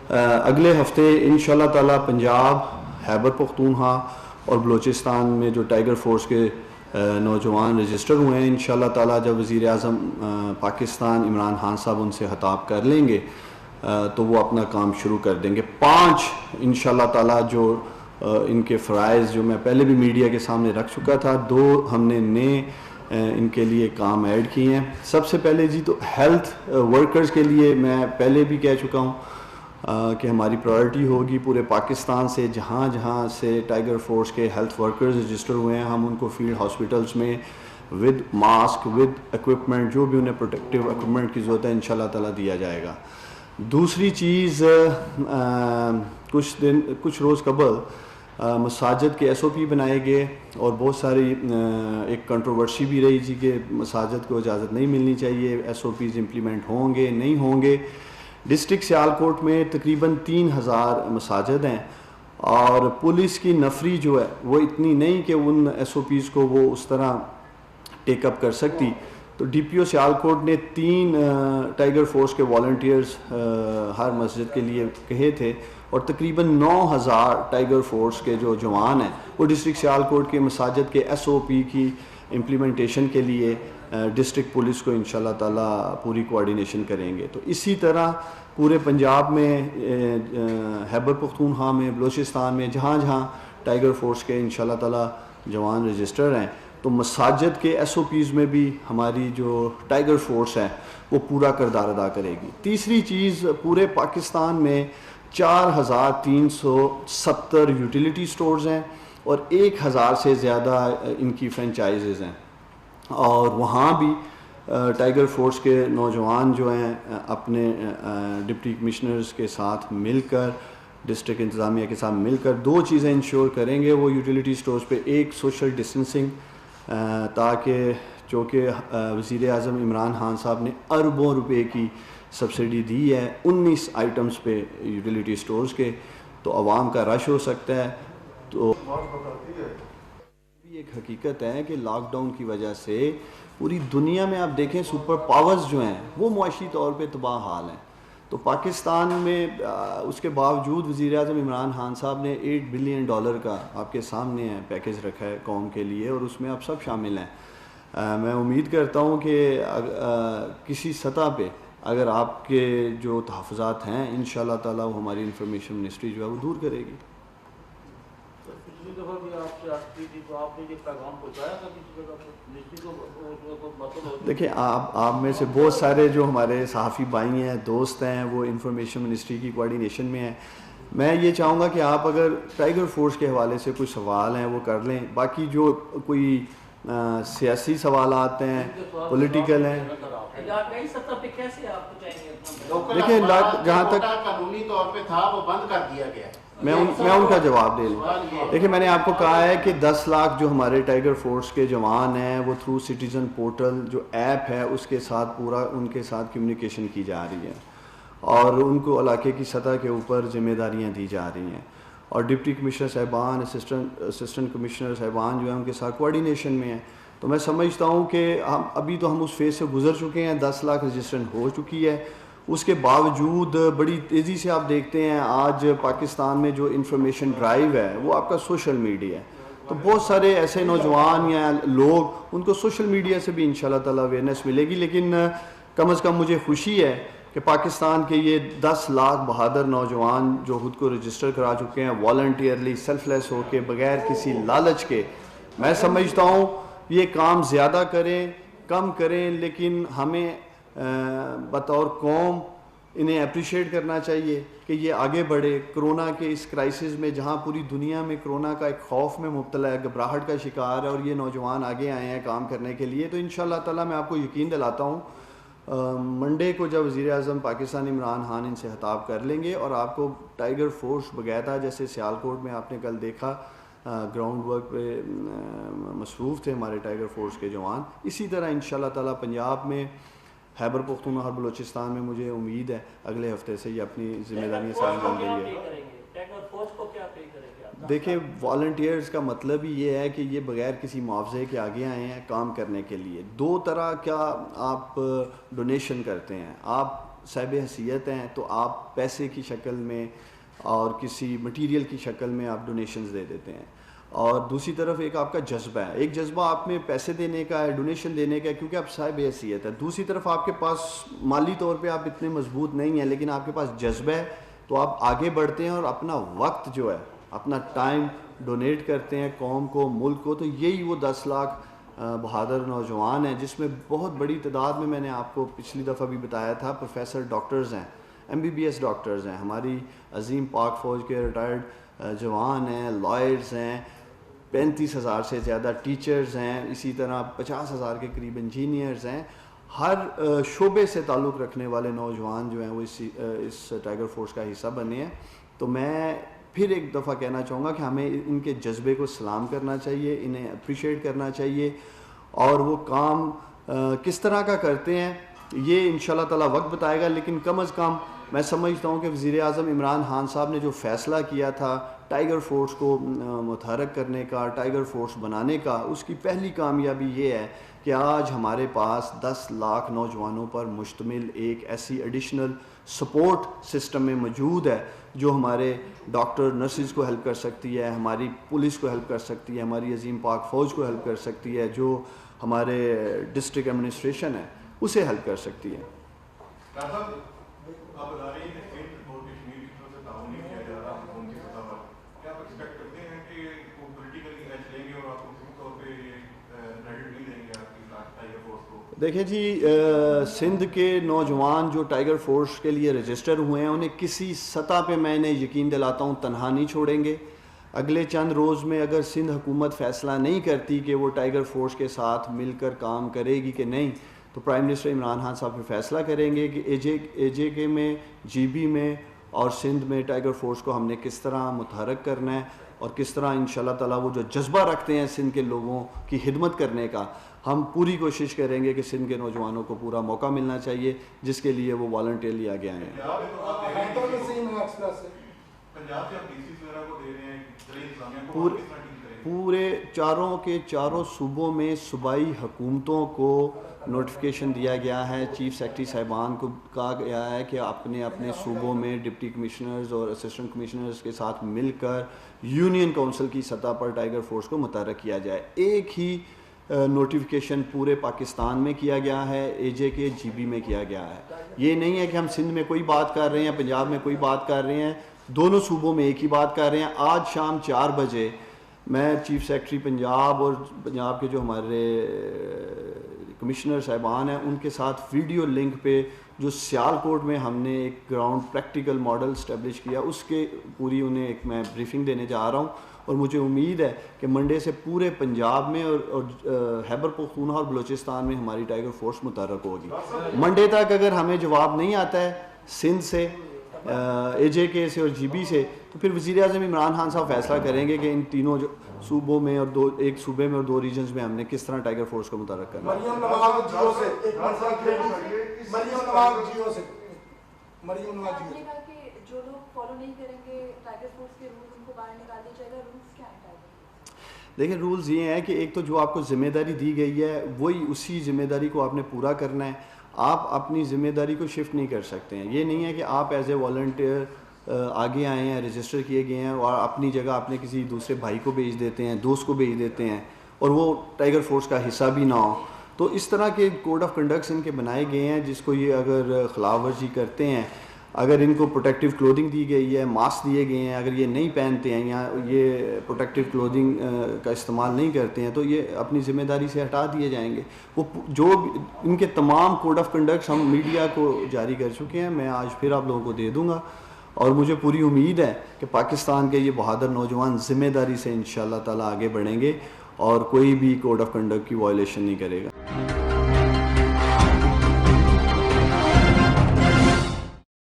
اگلے ہفتے انشاءاللہ تعالی پنجاب، خیبر پختونخوا اور بلوچستان میں جو ٹائیگر فورس کے نوجوان رجسٹر ہوئے ہیں، انشاءاللہ تعالی جب وزیر اعظم پاکستان عمران خان صاحب ان سے خطاب کر لیں گے تو وہ اپنا کام شروع کر دیں گے۔ 5 انشاءاللہ تعالی جو ان کے فرائض جو میں پہلے بھی میڈیا کے سامنے رکھ چکا تھا، 2 ہم نے نئے ان کے لیے کام ایڈ کیے ہیں۔ سب سے پہلے جی تو ہیلتھ ورکرز کے لیے میں پہلے بھی کہہ چکا ہوں کہ ہماری پرائرٹی ہوگی پورے پاکستان سے جہاں جہاں سے ٹائیگر فورس کے ہیلتھ ورکرز رجسٹر ہوئے ہیں، ہم ان کو فیلڈ ہاسپٹلز میں ود ماسک ود ایکوپمنٹ جو بھی انہیں پروٹیکٹیو ایکوپمنٹ کی ضرورت ہے انشاءاللہ تعالیٰ دیا جائے گا۔ دوسری چیز، کچھ روز قبل مساجد کے SOP بنائے گئے اور بہت ساری ایک کنٹروورسی بھی رہی تھی کہ مساجد کو اجازت نہیں ملنی چاہیے، SOPs امپلیمنٹ ہوں گے نہیں ہوں گے۔ ڈسٹرکٹ سیالکوٹ میں تقریباً 3000 مساجد ہیں اور پولیس کی نفری جو ہے وہ اتنی نہیں کہ ان SOPs کو وہ اس طرح ٹیک اپ کر سکتی، تو DPO سیالکوٹ نے 3 ٹائیگر فورس کے والنٹیئرز ہر مسجد کے لیے کہے تھے اور تقریباً 9000 ٹائیگر فورس کے جو جوان ہیں وہ ڈسٹرکٹ سیالکوٹ کے مساجد کے SOP کی امپلیمنٹیشن کے لیے ڈسٹرکٹ پولیس کو انشاءاللہ تعالیٰ پوری کوارڈینیشن کریں گے۔ تو اسی طرح پورے پنجاب میں، خیبر پختونخوا میں، بلوچستان میں جہاں جہاں ٹائیگر فورس کے انشاءاللہ تعالیٰ جوان رجسٹر ہیں تو مساجد کے SOPs میں بھی ہماری جو ٹائیگر فورس ہے وہ پورا کردار ادا کرے گی۔ تیسری چیز، پورے پاکستان میں 4370 یوٹیلیٹی سٹورز ہیں اور 1000 سے زیادہ ان کی فرینچائزز ہیں، اور وہاں بھی ٹائیگر فورس کے نوجوان جو ہیں اپنے ڈپٹی کمشنرز کے ساتھ مل کر، ڈسٹرکٹ انتظامیہ کے ساتھ مل کر 2 چیزیں انشور کریں گے وہ یوٹیلیٹی سٹورز پہ۔ ایک، سوشل ڈسٹنسنگ، تاکہ چونکہ وزیر اعظم عمران خان صاحب نے اربوں روپے کی سبسڈی دی ہے 19 آئٹمز پہ یوٹیلیٹی سٹورز کے، تو عوام کا رش ہو سکتا ہے۔ تو ایک حقیقت ہے کہ لاک ڈاؤن کی وجہ سے پوری دنیا میں آپ دیکھیں سپر پاورز جو ہیں وہ معاشی طور پہ تباہ حال ہیں، تو پاکستان میں اس کے باوجود وزیر اعظم عمران خان صاحب نے $8 بلین کا آپ کے سامنے ہے پیکیج رکھا ہے قوم کے لیے، اور اس میں آپ سب شامل ہیں۔ میں امید کرتا ہوں کہ کسی سطح پہ اگر آپ کے جو تحفظات ہیں انشاءاللہ تعالیٰ وہ ہماری انفارمیشن منسٹری جو ہے وہ دور کرے گی۔ دیکھیں آپ میں سے بہت سارے جو ہمارے صحافی بھائی ہیں، دوست ہیں، وہ انفارمیشن منسٹری کی کوارڈینیشن میں ہیں۔ میں یہ چاہوں گا کہ آپ اگر ٹائیگر فورس کے حوالے سے کوئی سوال ہیں وہ کر لیں، باقی جو کوئی سیاسی سوالات ہیں، پولیٹیکل ہیں، دیکھیں جہاں تک قانونی طور پہ تھا وہ بند کر دیا گیا، میں ان کا جواب دے لوں۔ دیکھیں میں نے آپ کو کہا ہے کہ 10 لاکھ جو ہمارے ٹائیگر فورس کے جوان ہیں وہ تھرو سٹیزن پورٹل جو ایپ ہے اس کے ساتھ پورا ان کے ساتھ کمیونیکیشن کی جا رہی ہے اور ان کو علاقے کی سطح کے اوپر ذمہ داریاں دی جا رہی ہیں، اور ڈپٹی کمشنر صاحبان، اسسٹنٹ کمشنر صاحبان جو ہیں ان کے ساتھ کوارڈینیشن میں ہیں۔ تو میں سمجھتا ہوں کہ ابھی تو ہم اس فیز سے گزر چکے ہیں، 10 لاکھ رجسٹریشن ہو چکی ہے، اس کے باوجود بڑی تیزی سے آپ دیکھتے ہیں آج پاکستان میں جو انفارمیشن ڈرائیو ہے وہ آپ کا سوشل میڈیا ہے، تو بہت سارے ایسے نوجوان یا لوگ ان کو سوشل میڈیا سے بھی انشاءاللہ تعالیٰ اویئرنیس ملے گی، لیکن کم از کم مجھے خوشی ہے کہ پاکستان کے یہ 10 لاکھ بہادر نوجوان جو خود کو رجسٹر کرا چکے ہیں والنٹیئرلی، سیلف لیس ہو کے، بغیر کسی لالچ کے، میں سمجھتا ہوں یہ کام زیادہ کریں کم کریں لیکن ہمیں بطور قوم انہیں اپریشیٹ کرنا چاہیے کہ یہ آگے بڑھے۔ کرونا کے اس کرائسس میں جہاں پوری دنیا میں کرونا کا ایک خوف میں مبتلا ہے، گھبراہٹ کا شکار ہے، اور یہ نوجوان آگے آئے ہیں کام کرنے کے لیے، تو انشاءاللہ تعالیٰ میں آپ کو یقین دلاتا ہوں منڈے کو جب وزیر اعظم پاکستان عمران خان ان سے خطاب کر لیں گے اور آپ کو ٹائیگر فورس باقاعدہ، جیسے سیالکوٹ میں آپ نے کل دیکھا گراؤنڈ ورک پہ مصروف تھے ہمارے ٹائیگر فورس کے جوان، اسی طرح انشاءاللہ تعالیٰ پنجاب میں، خیبر پختونخوا اور بلوچستان میں مجھے امید ہے اگلے ہفتے سے یہ اپنی ذمہ داریاں سر انجام دیں گے۔ دیکھیں والنٹیئرز کا مطلب ہی یہ ہے کہ یہ بغیر کسی معاوضے کے آگے آئے ہیں کام کرنے کے لیے۔ 2 طرح کا آپ ڈونیشن کرتے ہیں، آپ صاحب حیثیت ہیں تو آپ پیسے کی شکل میں اور کسی مٹیریل کی شکل میں آپ ڈونیشنز دے دیتے ہیں، اور دوسری طرف ایک آپ کا جذبہ ہے، ایک جذبہ آپ میں پیسے دینے کا ہے، ڈونیشن دینے کا ہے کیونکہ آپ صاحب حیثیت ہے، دوسری طرف آپ کے پاس مالی طور پہ آپ اتنے مضبوط نہیں ہیں لیکن آپ کے پاس جذبہ ہے تو آپ آگے بڑھتے ہیں اور اپنا وقت جو ہے، اپنا ٹائم ڈونیٹ کرتے ہیں قوم کو، ملک کو. تو یہی وہ 10 لاکھ بہادر نوجوان ہیں جس میں بہت بڑی تعداد میں نے آپ کو پچھلی دفعہ بھی بتایا تھا پروفیسر ڈاکٹرز ہیں، MBBS ڈاکٹرز ہیں، ہماری عظیم پاک فوج کے ریٹائرڈ جوان ہیں، لائرز ہیں، 35,000 سے زیادہ ٹیچرز ہیں، اسی طرح 50,000 کے قریب انجینئرز ہیں. ہر شعبے سے تعلق رکھنے والے نوجوان جو ہیں وہ اس ٹائیگر فورس کا حصہ بنے ہیں. تو میں پھر ایک دفعہ کہنا چاہوں گا کہ ہمیں ان کے جذبے کو سلام کرنا چاہیے، انہیں اپریشیٹ کرنا چاہیے، اور وہ کام کس طرح کا کرتے ہیں یہ انشاءاللہ تعالی وقت بتائے گا. لیکن کم از کم میں سمجھتا ہوں کہ وزیر اعظم عمران خان صاحب نے جو فیصلہ کیا تھا ٹائیگر فورس کو متحرک کرنے کا، ٹائیگر فورس بنانے کا، اس کی پہلی کامیابی یہ ہے کہ آج ہمارے پاس 10 لاکھ نوجوانوں پر مشتمل ایک ایسی ایڈیشنل سپورٹ سسٹم میں موجود ہے جو ہمارے ڈاکٹر نرسز کو ہیلپ کر سکتی ہے، ہماری پولیس کو ہیلپ کر سکتی ہے، ہماری عظیم پاک فوج کو ہیلپ کر سکتی ہے، جو ہمارے ڈسٹرکٹ ایڈمنسٹریشن ہے اسے ہیلپ کر سکتی ہے. دیکھیں جی، سندھ کے نوجوان جو ٹائیگر فورس کے لیے رجسٹر ہوئے ہیں انہیں کسی سطح پہ میں انہیں یقین دلاتا ہوں تنہا نہیں چھوڑیں گے. اگلے چند روز میں اگر سندھ حکومت فیصلہ نہیں کرتی کہ وہ ٹائیگر فورس کے ساتھ مل کر کام کرے گی کہ نہیں، تو پرائم منسٹر عمران خان صاحب پھر فیصلہ کریں گے کہ اے جے کے میں، GB میں اور سندھ میں ٹائیگر فورس کو ہم نے کس طرح متحرک کرنا ہے، اور کس طرح انشاءاللہ تعالیٰ وہ جو جذبہ رکھتے ہیں سندھ کے لوگوں کی خدمت کرنے کا، ہم پوری کوشش کریں گے کہ سندھ کے نوجوانوں کو پورا موقع ملنا چاہیے جس کے لیے وہ والنٹیئرلی آگے آئے ہیں. پورے چاروں صوبوں میں صوبائی حکومتوں کو نوٹیفیکیشن دیا گیا ہے، چیف سیکرٹری صاحبان کو کہا گیا ہے کہ اپنے صوبوں میں ڈپٹی کمشنرز اور اسسٹنٹ کمشنرز کے ساتھ مل کر یونین کونسل کی سطح پر ٹائیگر فورس کو متحرک کیا جائے. ایک ہی نوٹیفیکیشن پورے پاکستان میں کیا گیا ہے، AJ کے GB میں کیا گیا ہے. یہ نہیں ہے کہ ہم سندھ میں کوئی بات کر رہے ہیں، پنجاب میں کوئی بات کر رہے ہیں، دونوں صوبوں میں ایک ہی بات کر رہے ہیں. آج شام 4 بجے میں چیف سیکرٹری پنجاب اور پنجاب کے جو ہمارے کمشنر صاحبان ہیں ان کے ساتھ ویڈیو لنک پہ جو سیالکوٹ میں ہم نے ایک گراؤنڈ پریکٹیکل ماڈل اسٹیبلش کیا، اس کے پوری انہیں ایک میں بریفنگ دینے جا رہا ہوں. اور مجھے امید ہے کہ منڈے سے پورے پنجاب میں اور خیبر پختونخوا اور بلوچستان میں ہماری ٹائیگر فورس متحرک ہوگی. منڈے تک اگر ہمیں جواب نہیں آتا ہے سندھ سے، AJ سے اور GB سے، تو پھر وزیر اعظم عمران خان صاحب فیصلہ کریں گے کہ ان تینوں صوبوں میں اور ایک صوبے میں اور 2 ریجنز میں ہم نے کس طرح ٹائیگر فورس کو متحرک کرنا ہے. جو لوگ فالو نہیں کریں گے ٹائیگر فورس کے رول ان کو باہر نکال دیا جائے گا. رولز کیا ہیں؟ دیکھیں رولز یہ ہیں کہ ایک تو جو آپ کو ذمہ داری دی گئی ہے وہی اسی ذمہ داری کو آپ نے پورا کرنا ہے. آپ اپنی ذمہ داری کو شفٹ نہیں کر سکتے ہیں. یہ نہیں ہے کہ آپ ایز اے والنٹیئر آگے آئے ہیں، رجسٹر کیے گئے ہیں اور اپنی جگہ اپنے کسی دوسرے بھائی کو بھیج دیتے ہیں، دوست کو بھیج دیتے ہیں اور وہ ٹائیگر فورس کا حصہ بھی نہ ہو. تو اس طرح کے کوڈ آف کنڈکٹس ان کے بنائے گئے ہیں جس کو یہ اگر خلاف ورزی کرتے ہیں، اگر ان کو پروٹیکٹیو کلودنگ دی گئی ہے، ماسک دیے گئے ہیں، اگر یہ نہیں پہنتے ہیں یا یہ پروٹیکٹیو کلودنگ کا استعمال نہیں کرتے ہیں تو یہ اپنی ذمہ داری سے ہٹا دیے جائیں گے. وہ جو ان کے تمام کوڈ آف کنڈکٹس ہم میڈیا کو جاری کر چکے ہیں، میں آج پھر آپ لوگوں کو دے دوں گا. اور مجھے پوری امید ہے کہ پاکستان کے یہ بہادر نوجوان ذمہ داری سے انشاءاللہ تعالیٰ آگے بڑھیں گے اور کوئی بھی کوڈ آف کنڈکٹ کی وائلیشن نہیں کرے گا.